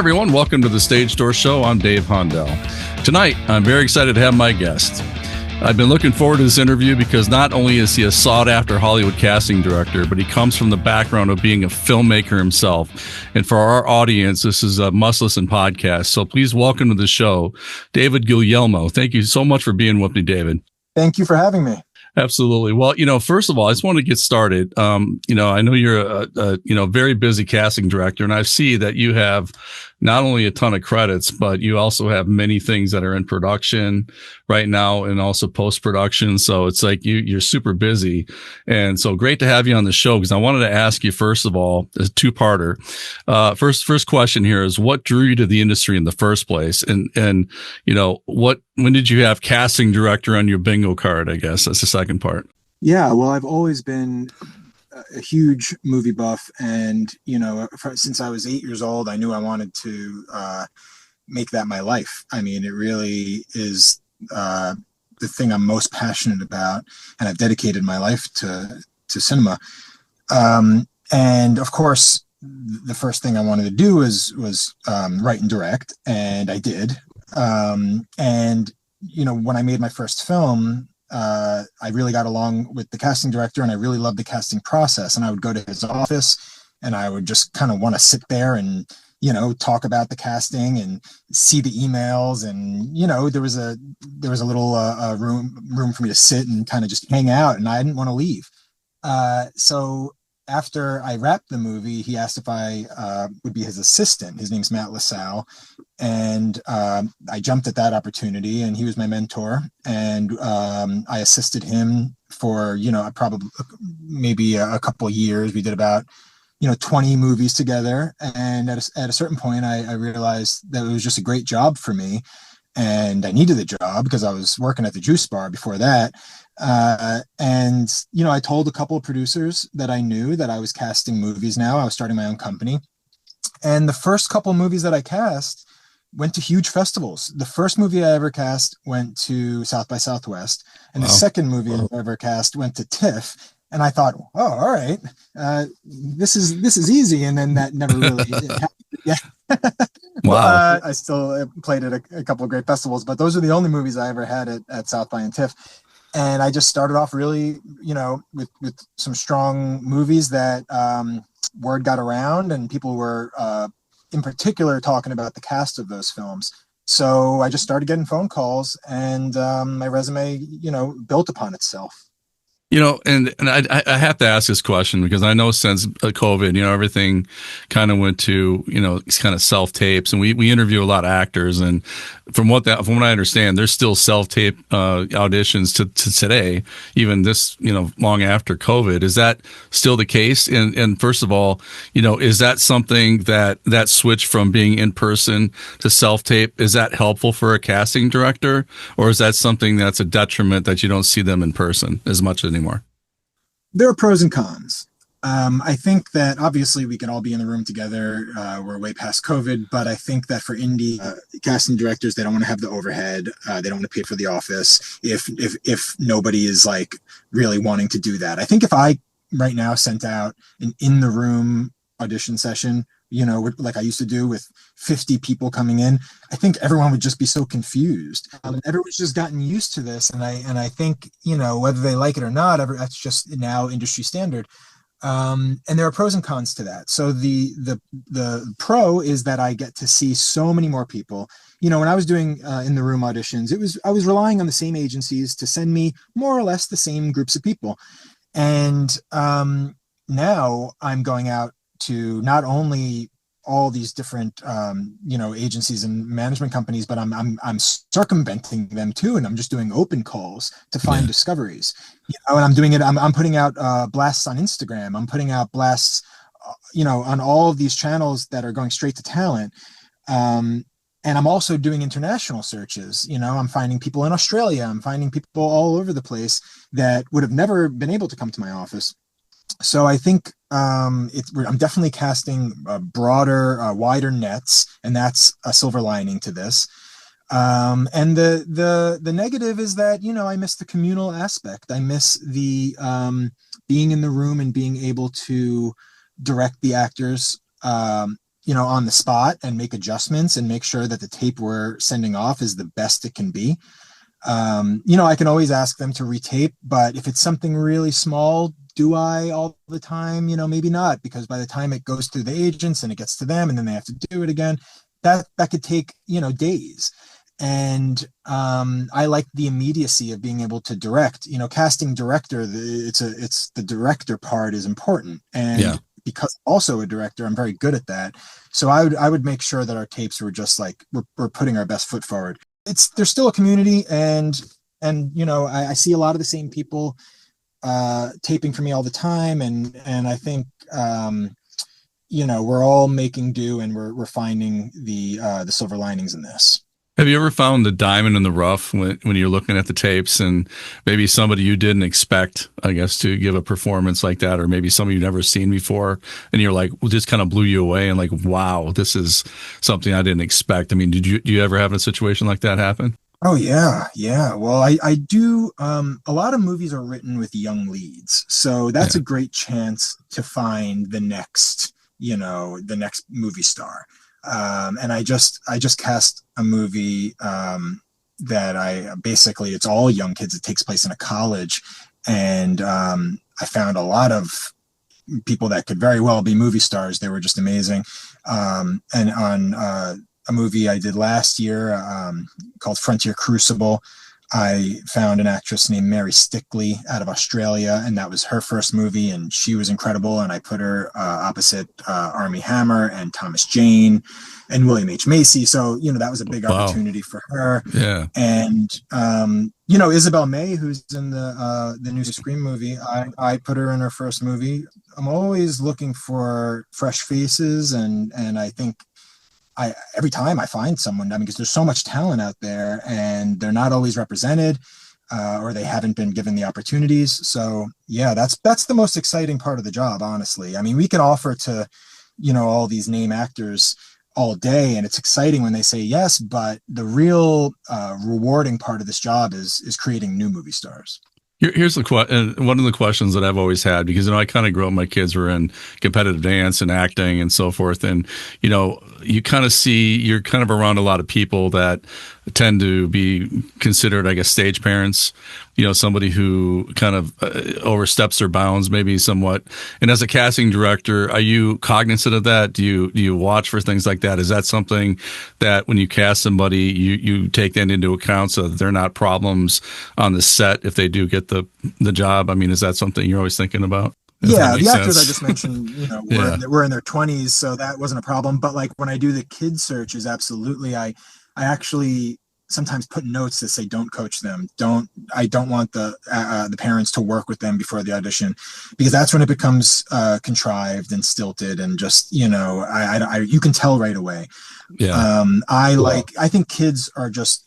everyone. Welcome to the Stage Door Show. I'm Dave Hondel. Tonight, I'm very excited to have my guest. I've been looking forward to this interview because not only is he a sought-after Hollywood casting director, but he comes from the background of being a filmmaker himself. And for our audience, this is a must-listen podcast. So please welcome to the show, David Guglielmo. Thank you so much for being with me, David. Thank you for having me. Absolutely. Well, first of all, I just want to get started. I know you're a very busy casting director, and I see that you have not only a ton of credits, but you also have many things that are in production right now and also post-production. So it's like you're super busy. And so great to have you on the show, because I wanted to ask you, first of all, a two-parter. First question here is, what drew you to the industry in the first place? And when did you have casting director on your bingo card? I guess that's the second part. Yeah, well, I've always been a huge movie buff, and since I was 8 years old, I knew I wanted to make that my life. I mean, it really is the thing I'm most passionate about, and I've dedicated my life to cinema. And of course, the first thing I wanted to do was write and direct, and I did. And when I made my first film, I really got along with the casting director, and I really loved the casting process. And I would go to his office, and I would just kind of want to sit there and, talk about the casting and see the emails. And, there was a little room for me to sit and kind of just hang out, and I didn't want to leave. So after I wrapped the movie, he asked if I would be his assistant. His name's Matt LaSalle. And I jumped at that opportunity, and he was my mentor. And I assisted him for, probably maybe a couple of years. We did about, 20 movies together. And at a certain point, I realized that it was just a great job for me. And I needed the job because I was working at the juice bar before that. And I told a couple of producers that I knew that I was casting movies now. I was starting my own company. And the first couple of movies that I cast went to huge festivals. The first movie I ever cast went to South by Southwest. And the second movie I ever cast went to TIFF. And I thought, oh, all right, this is easy. And then that never really happened. Yeah. Wow. I still played at a couple of great festivals, but those are the only movies I ever had at South by and TIFF. And I just started off really, with some strong movies that word got around, and people were in particular talking about the cast of those films. So I just started getting phone calls, and my resume, built upon itself. And I have to ask this question because I know since COVID, everything kind of went to, kind of self-tapes, and we interview a lot of actors, and from what I understand, there's still self-tape auditions to today, even this, long after COVID. Is that still the case? And first of all, is that something that switch from being in person to self-tape, is that helpful for a casting director, or is that something that's a detriment that you don't see them in person as much anymore? There are pros and cons. I think that obviously we can all be in the room together. We're way past COVID, but I think that for indie casting directors, they don't want to have the overhead. They don't want to pay for the office if nobody is like really wanting to do that. I think if I right now sent out an in the room audition session, like I used to do with 50 people coming in, I think everyone would just be so confused. Everyone's just gotten used to this. And I think, whether they like it or not, that's just now industry standard. And there are pros and cons to that. So the pro is that I get to see so many more people. When I was doing in the room auditions, I was relying on the same agencies to send me more or less the same groups of people. And now I'm going out to not only all these different agencies and management companies, but I'm circumventing them too, and I'm just doing open calls to find discoveries. And I'm doing it. I'm putting out blasts on Instagram. I'm putting out blasts, on all of these channels that are going straight to talent. And I'm also doing international searches. I'm finding people in Australia. I'm finding people all over the place that would have never been able to come to my office. So I think I'm definitely casting broader, wider nets, and that's a silver lining to this. And the negative is that, I miss the communal aspect. I miss the being in the room and being able to direct the actors, on the spot and make adjustments and make sure that the tape we're sending off is the best it can be. I can always ask them to retape, but if it's something really small, do I all the time? Maybe not, because by the time it goes through the agents and it gets to them and then they have to do it again, that could take, days. And I like the immediacy of being able to direct. Casting director, it's the director part is important. And Yeah. because also a director, I'm very good at that. So I would make sure that our tapes were just like we're putting our best foot forward. There's still a community, and I see a lot of the same people taping for me all the time, and I think we're all making do, and we're finding the silver linings in this. Have you ever found the diamond in the rough when you're looking at the tapes and maybe somebody you didn't expect, I guess, to give a performance like that, or maybe somebody you've never seen before, and you're like, well, just kind of blew you away and like, wow, this is something I didn't expect. I mean, do you ever have a situation like that happen? Oh yeah, yeah. Well, I do. A lot of movies are written with young leads, so that's Yeah. a great chance to find the next movie star. And I just cast a movie that it's all young kids. It takes place in a college, and I found a lot of people that could very well be movie stars. They were just amazing. And on a movie I did last year called Frontier Crucible, I found an actress named Mary Stickley out of Australia, and that was her first movie, and she was incredible. And I put her opposite Armie Hammer and Thomas Jane and William H. Macy. So, that was a big Wow. opportunity for her. Yeah. And, Isabel May, who's in the new Scream movie, I put her in her first movie. I'm always looking for fresh faces, and I think every time I find someone, because there's so much talent out there and they're not always represented, or they haven't been given the opportunities. So yeah, that's the most exciting part of the job, honestly. I mean, we can offer to, all these name actors all day, and it's exciting when they say yes, but the real rewarding part of this job is creating new movie stars. Here's one of the questions that I've always had, because I kind of grew up, my kids were in competitive dance and acting and so forth, and you kind of see, you're kind of around a lot of people that tend to be considered, I guess, stage parents. Somebody who kind of oversteps their bounds, maybe somewhat. And as a casting director, are you cognizant of that? Do you watch for things like that? Is that something that when you cast somebody, you take that into account so that they're not problems on the set if they do get the job? I mean, is that something you're always thinking about? Yeah, the actors I just mentioned, we're in their 20s, so that wasn't a problem. But like when I do the kid searches, absolutely, I actually sometimes put notes that say, "Don't coach them. I don't want the parents to work with them before the audition," because that's when it becomes contrived and stilted, and just you can tell right away. Yeah. I think kids are just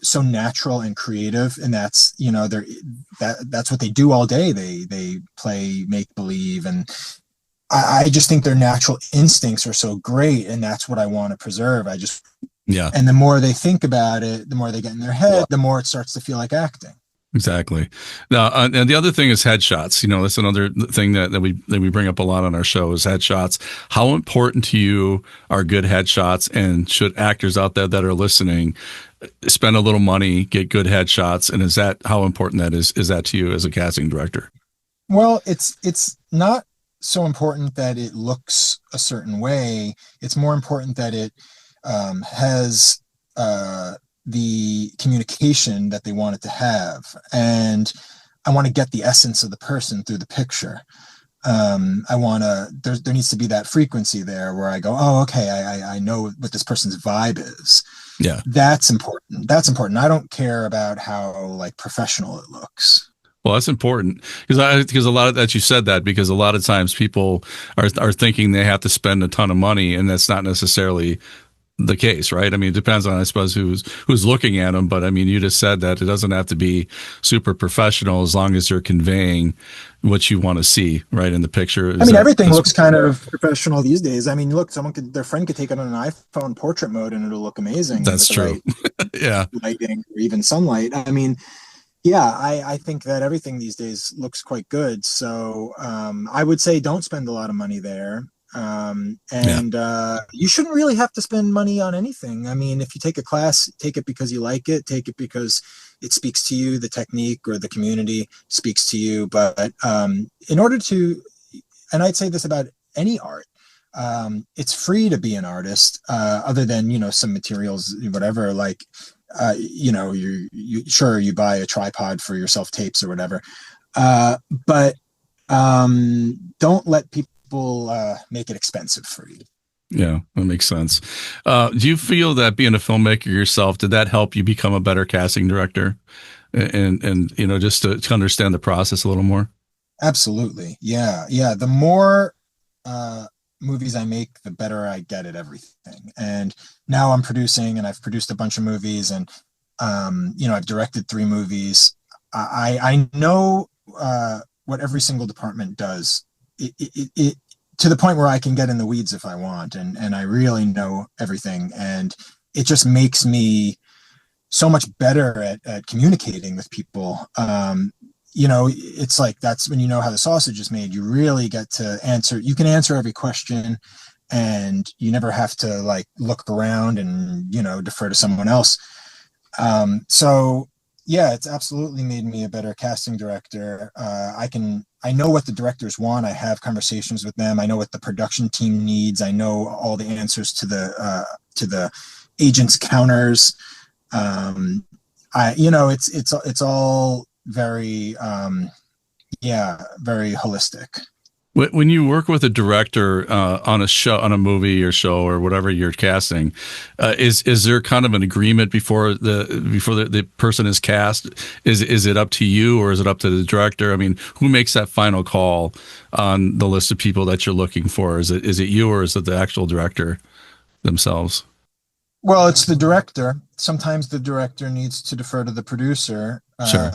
so natural and creative, and that's that's what they do all day. They play make believe, and I just think their natural instincts are so great, and that's what I want to preserve. Yeah. And the more they think about it, the more they get in their head, the more it starts to feel like acting. Exactly. Now, and the other thing is headshots. That's another thing that we bring up a lot on our show is headshots. How important to you are good headshots, and should actors out there that are listening spend a little money, get good headshots? And how important that is that to you as a casting director? Well, it's not so important that it looks a certain way. It's more important that it has the communication that they want it to have, and I want to get the essence of the person through the picture. There needs to be that frequency there where I go, oh, okay, I know what this person's vibe is. Yeah. That's important. I don't care about how like professional it looks. Well, that's important because a lot of that, you said that, because a lot of times people are thinking they have to spend a ton of money, and that's not necessarily the case, right? I mean, it depends on, I suppose, who's looking at them. But I mean, you just said that it doesn't have to be super professional as long as you're conveying what you want to see, right, in the picture. Everything looks kind of professional these days. I mean, look, their friend could take it on an iPhone portrait mode and it'll look amazing. That's true. Right Yeah. lighting or even sunlight. I mean, yeah, I think that everything these days looks quite good. So I would say don't spend a lot of money there. Yeah. And you shouldn't really have to spend money on anything. I mean, if you take a class, take it because you like it, take it because it speaks to you, the technique or the community speaks to you. But in order to, and I'd say this about any art, it's free to be an artist, other than, some materials, whatever, like, you sure, you buy a tripod for your self tapes or whatever. But don't let people make it expensive for you. Yeah, that makes sense. Do you feel that being a filmmaker yourself, did that help you become a better casting director? And just to understand the process a little more? Absolutely. Yeah. Yeah. The more uh, movies I make, the better I get at everything. And now I'm producing, and I've produced a bunch of movies, and I've directed 3 movies. I know what every single department does. It to the point where I can get in the weeds if I want, and I really know everything, and it just makes me so much better at communicating with people. It's like, that's when you know how the sausage is made. You really get to answer. You can answer every question, and you never have to like look around and defer to someone else. So yeah, it's absolutely made me a better casting director. I know what the directors want. I have conversations with them. I know what the production team needs. I know all the answers to the agents' counters. It's all very, very holistic. When you work with a director on a show, on a movie or show or whatever you're casting, is there kind of an agreement before the person is cast? Is it up to you, or is it up to the director? I mean, who makes that final call on the list of people that you're looking for? Is it you, or is it the actual director themselves? Well, it's the director. Sometimes the director needs to defer to the producer. Sure.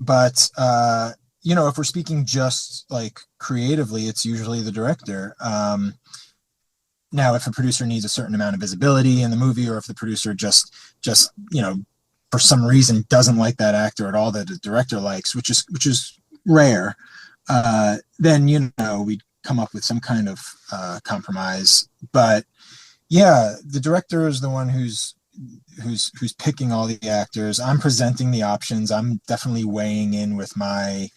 But if we're speaking just like creatively, it's usually the director. Now, if a producer needs a certain amount of visibility in the movie, or if the producer just for some reason doesn't like that actor at all that the director likes, which is rare, then we come up with some kind of compromise. But yeah, the director is the one who's picking all the actors. I'm presenting the options. I'm definitely weighing in with my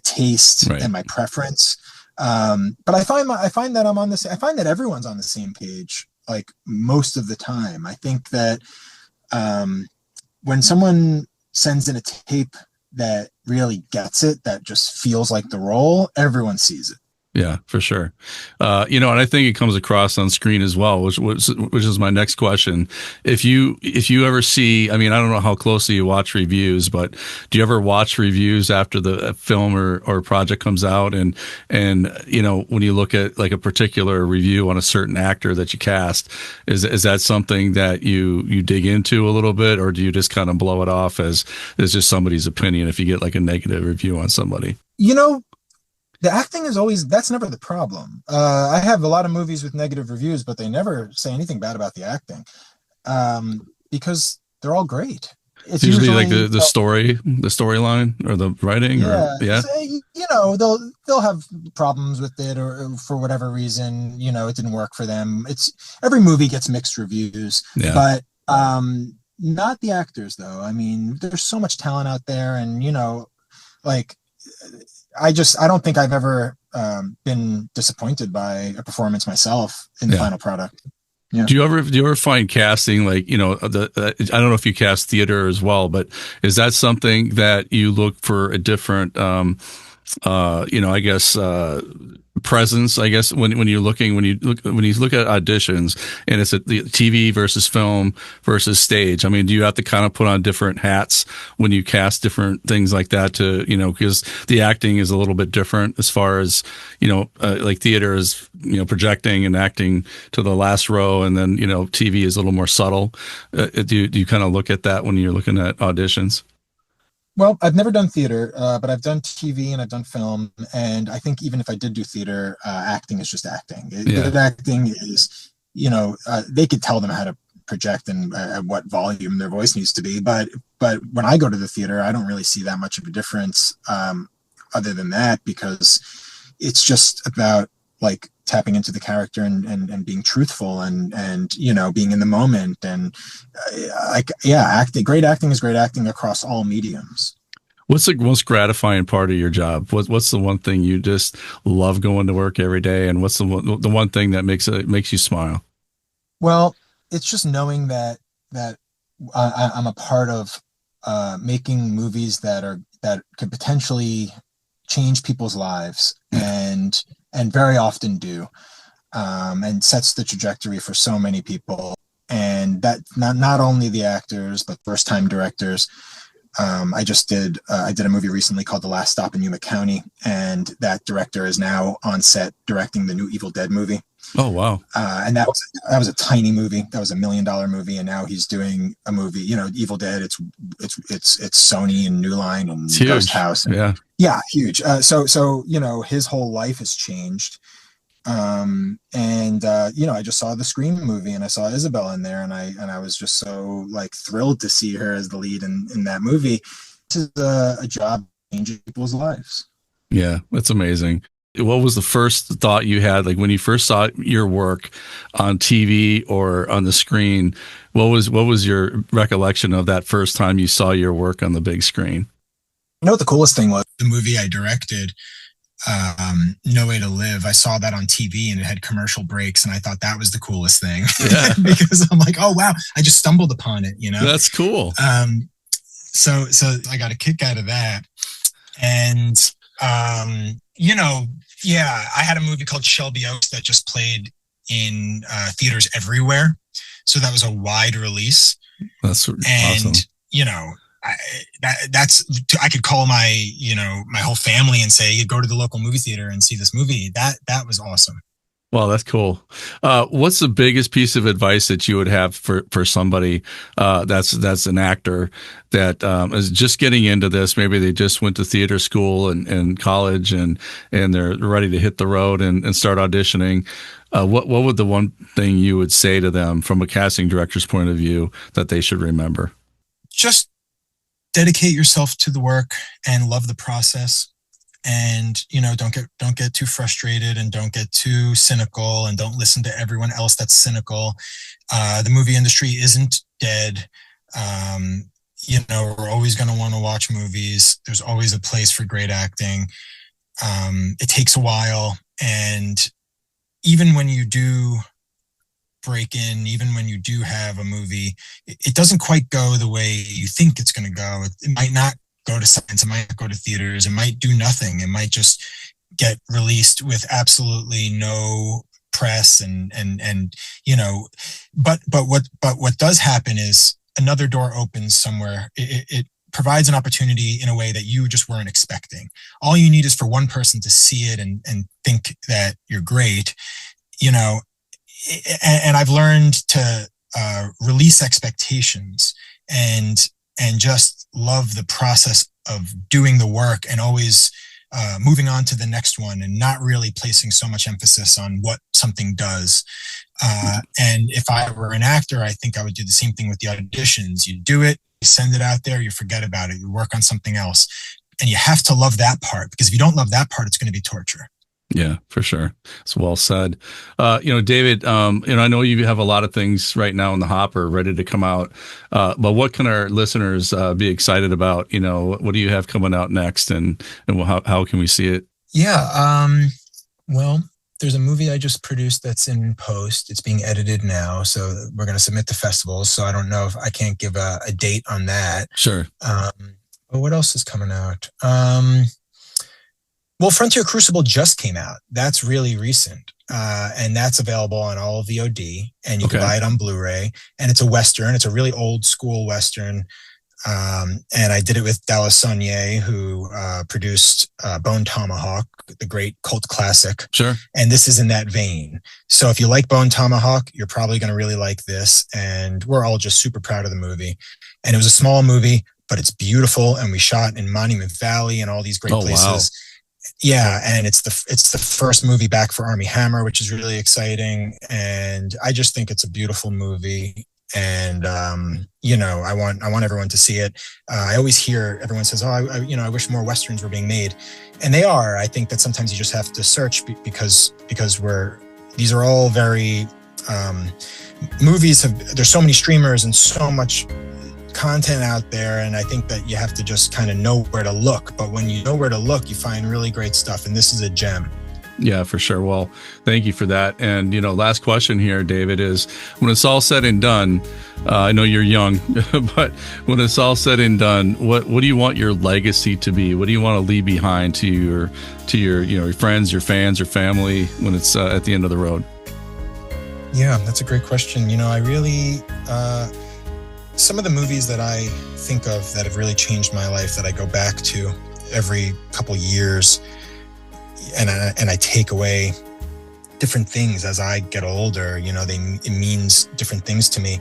taste, Right. and my preference. But I find that I find that everyone's on the same page, like, most of the time. I think that when someone sends in a tape that really gets it, that just feels like the role, everyone sees it. Yeah, for sure. And I think it comes across on screen as well, which is my next question. If you ever see, I mean, I don't know how closely you watch reviews, but do you ever watch reviews after the film or project comes out, and when you look at like a particular review on a certain actor that you cast, is that something that you dig into a little bit, or do you just kind of blow it off as just somebody's opinion if you get like a negative review on somebody? The acting is always, that's never the problem. I have a lot of movies with negative reviews, but they never say anything bad about the acting, because they're all great. It's It's usually like usually, the storyline, or the writing, or yeah, yeah. they'll have problems with it, or for whatever reason, it didn't work for them. It's every movie gets mixed reviews, Yeah. but not the actors though. I mean, there's so much talent out there, and like, I don't think I've ever been disappointed by a performance myself in the Yeah. final product. Yeah. Do you ever find casting, like, I don't know if you cast theater as well, but is that something that you look for a different, I guess, presence, I guess, when you're looking, when you look at auditions, and it's the TV versus film versus stage? I mean, do you have to kind of put on different hats when you cast different things like that, to because the acting is a little bit different as far as like theater is projecting and acting to the last row, and then TV is a little more subtle. Do you kind of look at that when you're looking at auditions? Well, I've never done theater, but I've done TV and I've done film. And I think even if I did do theater, acting is just acting. Yeah. Good acting is, they could tell them how to project and at what volume their voice needs to be. But when I go to the theater, I don't really see that much of a difference, other than that, because it's just about like tapping into the character and being truthful and you know, being in the moment. And like, yeah, great acting is great acting across all mediums. What's the most gratifying part of your job? What's the one thing you just love going to work every day, and what's the one thing that makes you smile? Well, it's just knowing that I'm a part of making movies that could potentially change people's lives, and very often do, and sets the trajectory for so many people. And that not only the actors but first time directors. I did a movie recently called The Last Stop in Yuma County, and that director is now on set directing the new Evil Dead movie. Oh wow! And that was a tiny movie. That was $1 million movie, and now he's doing a movie. You know, Evil Dead. It's Sony and New Line and It's Ghost huge. House. And, Yeah. yeah, huge. So you know, his whole life has changed. And you know, I just saw the Scream movie, and I saw Isabel in there, and I was just so like thrilled to see her as the lead in that movie. This is a job changing people's lives. Yeah, that's amazing. What was the first thought you had, like when you first saw your work on TV or on the screen? What was your recollection of that first time you saw your work on the big screen? You know what the coolest thing was? The movie I directed, No Way to Live. I saw that on TV, and it had commercial breaks, and I thought that was the coolest thing. Yeah, Because I'm like, oh wow, I just stumbled upon it, you know. that's cool. So I got a kick out of that. And you know, yeah, I had a movie called Shelby Oaks that just played in theaters everywhere. So that was a wide release. That's And awesome. you know, I could call my whole family and say, go to the local movie theater and see this movie. That was awesome. Well, that's cool. What's the biggest piece of advice that you would have for somebody that's an actor that is just getting into this? Maybe they just went to theater school and college, and they're ready to hit the road and start auditioning. What would the one thing you would say to them from a casting director's point of view that they should remember? Just dedicate yourself to the work and love the process. And you know, don't get too frustrated, and don't get too cynical, and don't listen to everyone else that's cynical. The movie industry isn't dead. You know, we're always going to want to watch movies. There's always a place for great acting. It takes a while, and even when you do break in, even when you do have a movie, it doesn't quite go the way you think it's going to go. It might not go to science, it might go to theaters, it might do nothing, it might just get released with absolutely no press, and you know, but what does happen is another door opens somewhere. It provides an opportunity in a way that you just weren't expecting. All you need is for one person to see it and think that you're great, you know. And I've learned to release expectations and just love the process of doing the work, and always moving on to the next one, and not really placing so much emphasis on what something does. And if I were an actor, I think I would do the same thing with the auditions. You do it, you send it out there, you forget about it, you work on something else. And you have to love that part, because if you don't love that part, it's going to be torture. Yeah, for sure. It's well said. David, I know you have a lot of things right now in the hopper ready to come out. But what can our listeners be excited about? You know, what do you have coming out next, and how can we see it? Yeah. Well, there's a movie I just produced that's in post. It's being edited now, so we're going to submit to festivals. So I don't know if I can't give a date on that. Sure. But what else is coming out? Well, Frontier Crucible just came out. That's really recent. And that's available on all of VOD, and you can buy it on Blu-ray. And it's a Western. It's a really old school Western. And I did it with Dallas Saunier, who produced Bone Tomahawk, the great cult classic. Sure. And this is in that vein. So if you like Bone Tomahawk, you're probably going to really like this. And we're all just super proud of the movie. And it was a small movie, but it's beautiful. And we shot in Monument Valley and all these great places. Wow. Yeah, and it's the first movie back for Armie Hammer, which is really exciting. And I just think it's a beautiful movie. And I want everyone to see it. I always hear everyone says, "Oh, I wish more westerns were being made," and they are. I think that sometimes you just have to search because these are all very movies there's so many streamers and so much content out there, and I think that you have to just kind of know where to look. But when you know where to look, you find really great stuff, and this is a gem. Yeah, for sure. Well, thank you for that. And, last question here, David, is when it's all said and done, I know you're young, but when it's all said and done, what do you want your legacy to be? What do you want to leave behind to your your friends, your fans, your family when it's at the end of the road? Yeah, that's a great question. I really, some of the movies that I think of that have really changed my life that I go back to every couple years, and I take away different things as I get older. It means different things to me.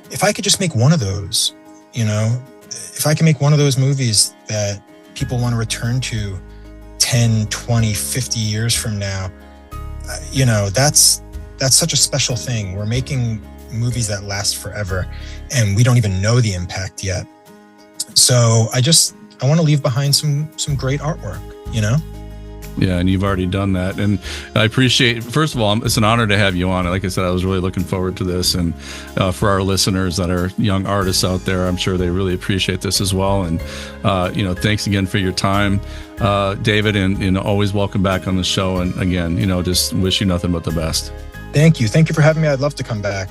If I could just make one of those, if I can make one of those movies that people want to return to 10, 20, 50 years from now, that's such a special thing. We're making movies that last forever, and we don't even know the impact yet. So I want to leave behind some great artwork, Yeah, and you've already done that. And I appreciate, first of all, it's an honor to have you on. Like I said, I was really looking forward to this. And for our listeners that are young artists out there, I'm sure they really appreciate this as well. And, thanks again for your time, David, and always welcome back on the show. And again, just wish you nothing but the best. Thank you. Thank you for having me. I'd love to come back.